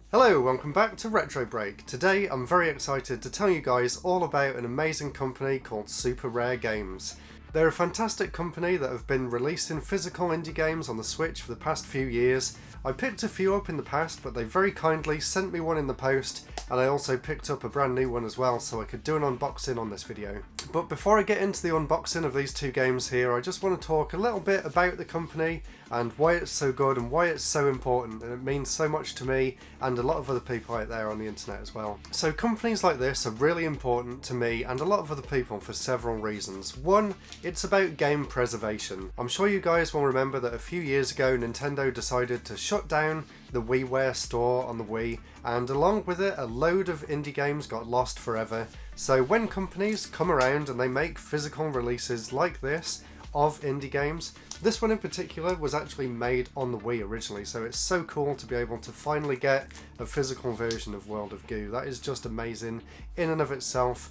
Hello, welcome back to RetroBreak. Today I'm very excited to tell you guys all about an amazing company called Super Rare Games. They're a fantastic company that have been releasing physical indie games on the Switch for the past few years. I picked a few up in the past, but they very kindly sent me one in the post, and I also picked up a brand new one as well so I could do an unboxing on this video. But before I get into the unboxing of these two games here, I just want to talk a little bit about the company and why it's so good and why it's so important, and it means so much to me and a lot of other people out there on the internet as well. So companies like this are really important to me and a lot of other people for several reasons. One, it's about game preservation. I'm sure you guys will remember that a few years ago Nintendo decided to shut down the WiiWare store on the Wii, and along with it a load of indie games got lost forever. So when companies come around and they make physical releases like this of indie games, this one in particular was actually made on the Wii originally, so it's so cool to be able to finally get a physical version of World of Goo. That is just amazing in and of itself.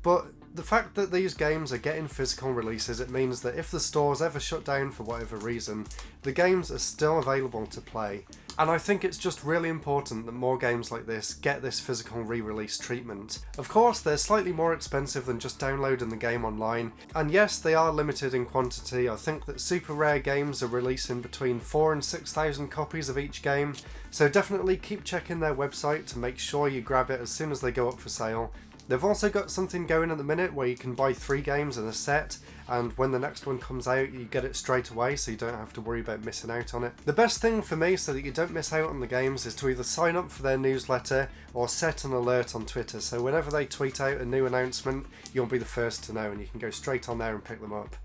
But the fact that these games are getting physical releases, it means that if the stores ever shut down for whatever reason, the games are still available to play. And I think it's just really important that more games like this get this physical re-release treatment. Of course, they're slightly more expensive than just downloading the game online, and yes, they are limited in quantity. I think that Super Rare Games are releasing between 4,000 and 6,000 copies of each game, so definitely keep checking their website to make sure you grab it as soon as they go up for sale. They've also got something going at the minute where you can buy 3 games in a set, and when the next one comes out you get it straight away so you don't have to worry about missing out on it. The best thing for me so that you don't miss out on the games is to either sign up for their newsletter or set an alert on Twitter, so whenever they tweet out a new announcement you'll be the first to know and you can go straight on there and pick them up.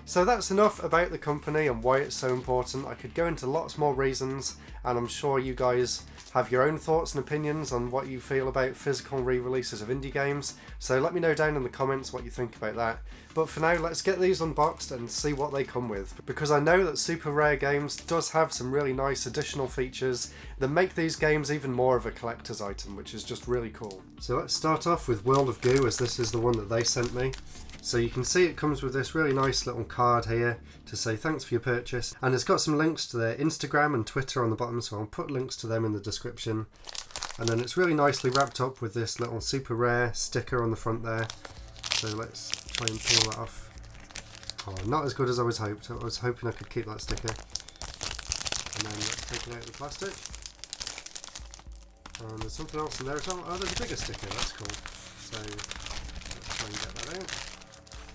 So that's enough about the company and why it's so important. I could go into lots more reasons, and I'm sure you guys have your own thoughts and opinions on what you feel about physical re-releases of indie games, so let me know down in the comments what you think about that. But for now, let's get these unboxed and see what they come with, because I know that Super Rare Games does have some really nice additional features that make these games even more of a collector's item, which is just really cool. So let's start off with World of Goo, as this is the one that they sent me. So you can see it comes with this really nice little card here to say thanks for your purchase, and it's got some links to their Instagram and Twitter on the bottom, so I'll put links to them in the description. And then it's really nicely wrapped up with this little Super Rare sticker on the front there. So let's try and peel that off. Oh, not as good as I was hoped. I was hoping I could keep that sticker. And then let's take it out of the plastic. And there's something else in there as well. Oh, there's a bigger sticker, that's cool. So let's try and get that out.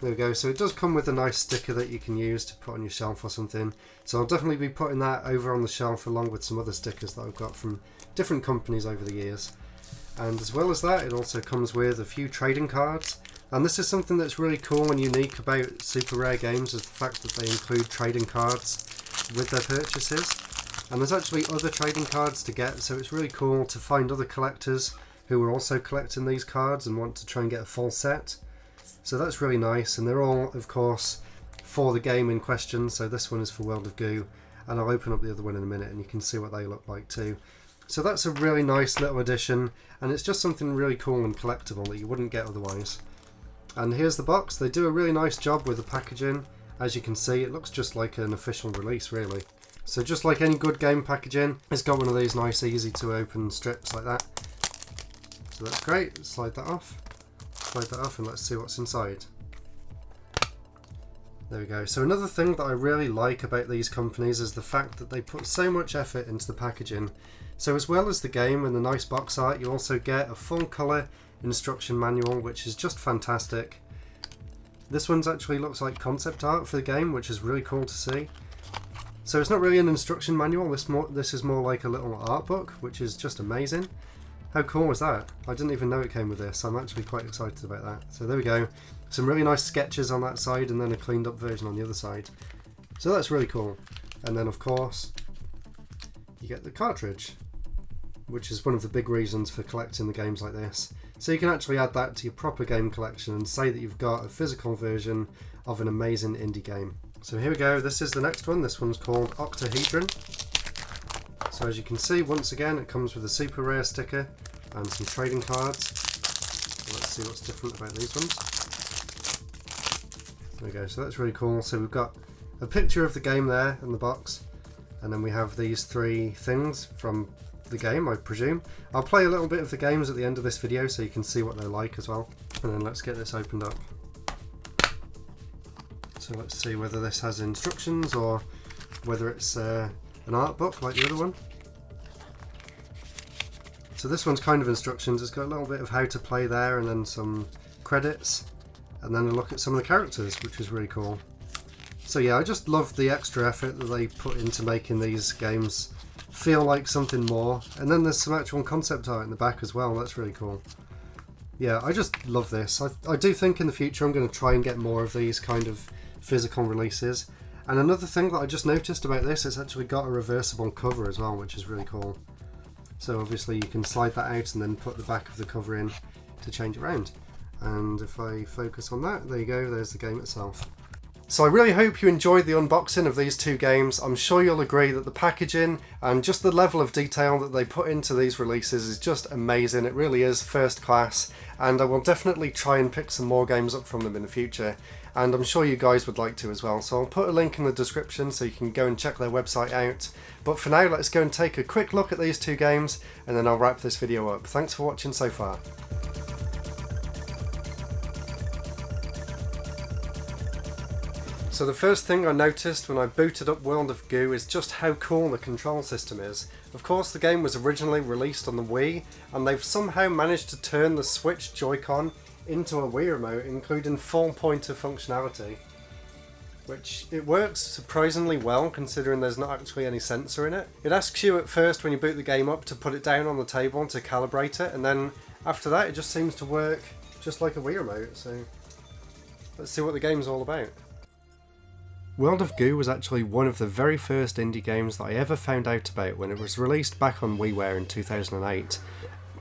There we go, so it does come with a nice sticker that you can use to put on your shelf or something. So I'll definitely be putting that over on the shelf along with some other stickers that I've got from different companies over the years. And as well as that, it also comes with a few trading cards. And this is something that's really cool and unique about Super Rare Games, is the fact that they include trading cards with their purchases. And there's actually other trading cards to get, so it's really cool to find other collectors who are also collecting these cards and want to try and get a full set. So that's really nice, and they're all, of course, for the game in question. So this one is for World of Goo, and I'll open up the other one in a minute and you can see what they look like too. So that's a really nice little addition, and it's just something really cool and collectible that you wouldn't get otherwise. And here's the box. They do a really nice job with the packaging. As you can see, it looks just like an official release, really. So just like any good game packaging, it's got one of these nice, easy to open strips like that. So that's great. Slide that off. Slide that off and let's see what's inside. There we go. So another thing that I really like about these companies is the fact that they put so much effort into the packaging. So as well as the game and the nice box art, you also get a full colour instruction manual, which is just fantastic. This one's actually looks like concept art for the game, which is really cool to see. So it's not really an instruction manual, this is more like a little art book, which is just amazing. How cool was that? I didn't even know it came with this. I'm actually quite excited about that. So there we go. Some really nice sketches on that side and then a cleaned up version on the other side. So that's really cool. And then of course, you get the cartridge, which is one of the big reasons for collecting the games like this. So you can actually add that to your proper game collection and say that you've got a physical version of an amazing indie game. So here we go. This is the next one. This one's called Octahedron. So as you can see, once again, it comes with a Super Rare sticker and some trading cards. So let's see what's different about these ones. There we go, so that's really cool. So we've got a picture of the game there in the box, and then we have these 3 things from the game, I presume. I'll play a little bit of the games at the end of this video so you can see what they're like as well. And then let's get this opened up. So let's see whether this has instructions or whether it's an art book like the other one. So this one's kind of instructions. It's got a little bit of how to play there and then some credits and then a look at some of the characters, which is really cool. So yeah, I just love the extra effort that they put into making these games feel like something more. And then there's some actual concept art in the back as well. That's really cool. Yeah, I just love this. I do think in the future I'm going to try and get more of these kind of physical releases. And another thing that I just noticed about this, it's actually got a reversible cover as well, which is really cool. So obviously you can slide that out and then put the back of the cover in to change it around. And if I focus on that, there you go, there's the game itself. So I really hope you enjoyed the unboxing of these two games. I'm sure you'll agree that the packaging and just the level of detail that they put into these releases is just amazing. It really is first class, and I will definitely try and pick some more games up from them in the future. And I'm sure you guys would like to as well. So I'll put a link in the description so you can go and check their website out. But for now, let's go and take a quick look at these two games and then I'll wrap this video up. Thanks for watching so far. So the first thing I noticed when I booted up World of Goo is just how cool the control system is. Of course, the game was originally released on the Wii, and they've somehow managed to turn the Switch Joy-Con into a Wii remote, including full pointer functionality. Which, it works surprisingly well considering there's not actually any sensor in it. It asks you at first when you boot the game up to put it down on the table to calibrate it, and then after that it just seems to work just like a Wii remote, so let's see what the game's all about. World of Goo was actually one of the very first indie games that I ever found out about when it was released back on WiiWare in 2008.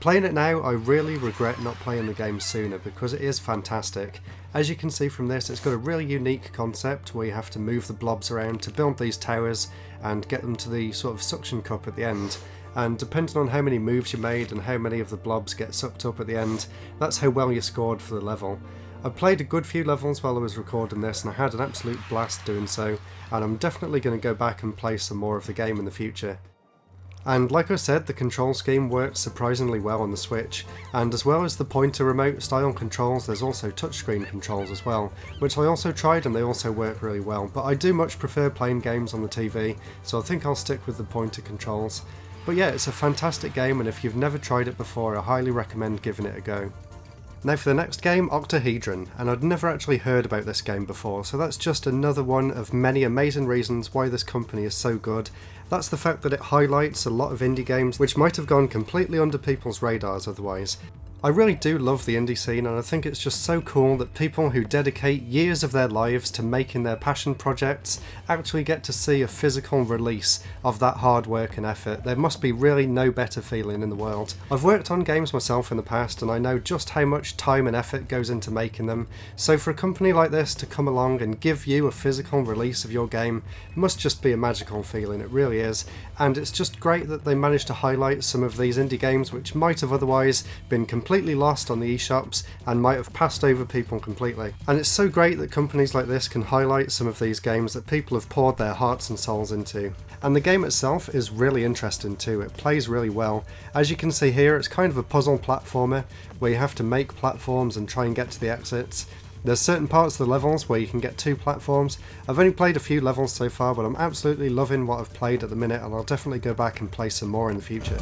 Playing it now, I really regret not playing the game sooner because it is fantastic. As you can see from this, it's got a really unique concept where you have to move the blobs around to build these towers and get them to the sort of suction cup at the end. And depending on how many moves you made and how many of the blobs get sucked up at the end, that's how well you scored for the level. I played a good few levels while I was recording this and I had an absolute blast doing so, and I'm definitely going to go back and play some more of the game in the future. And like I said, the control scheme works surprisingly well on the Switch, and as well as the pointer remote style controls, there's also touchscreen controls as well, which I also tried and they also work really well, but I do much prefer playing games on the TV, so I think I'll stick with the pointer controls. But yeah, it's a fantastic game, and if you've never tried it before, I highly recommend giving it a go. Now for the next game, Octahedron, and I'd never actually heard about this game before, so that's just another one of many amazing reasons why this company is so good. That's the fact that it highlights a lot of indie games which might have gone completely under people's radars otherwise. I really do love the indie scene, and I think it's just so cool that people who dedicate years of their lives to making their passion projects actually get to see a physical release of that hard work and effort. There must be really no better feeling in the world. I've worked on games myself in the past and I know just how much time and effort goes into making them, so for a company like this to come along and give you a physical release of your game must just be a magical feeling, it really is. And it's just great that they managed to highlight some of these indie games which might have otherwise been completely lost on the eShops and might have passed over people completely. And it's so great that companies like this can highlight some of these games that people have poured their hearts and souls into. And the game itself is really interesting too, it plays really well. As you can see here, it's kind of a puzzle platformer where you have to make platforms and try and get to the exits. There's certain parts of the levels where you can get 2 platforms. I've only played a few levels so far, but I'm absolutely loving what I've played at the minute, and I'll definitely go back and play some more in the future.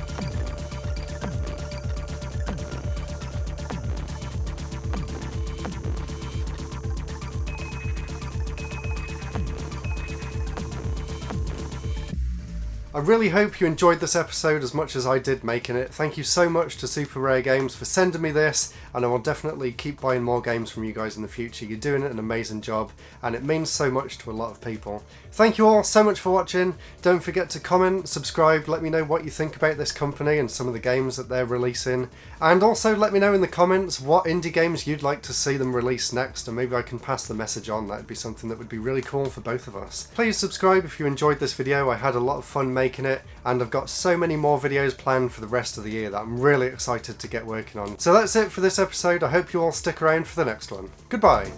I really hope you enjoyed this episode as much as I did making it. Thank you so much to Super Rare Games for sending me this, and I will definitely keep buying more games from you guys in the future. You're doing an amazing job, and it means so much to a lot of people. Thank you all so much for watching. Don't forget to comment, subscribe, let me know what you think about this company and some of the games that they're releasing. And also let me know in the comments what indie games you'd like to see them release next, and maybe I can pass the message on. That'd be something that would be really cool for both of us. Please subscribe if you enjoyed this video. I had a lot of fun making it, and I've got so many more videos planned for the rest of the year that I'm really excited to get working on. So that's it for this episode. I hope you all stick around for the next one. Goodbye!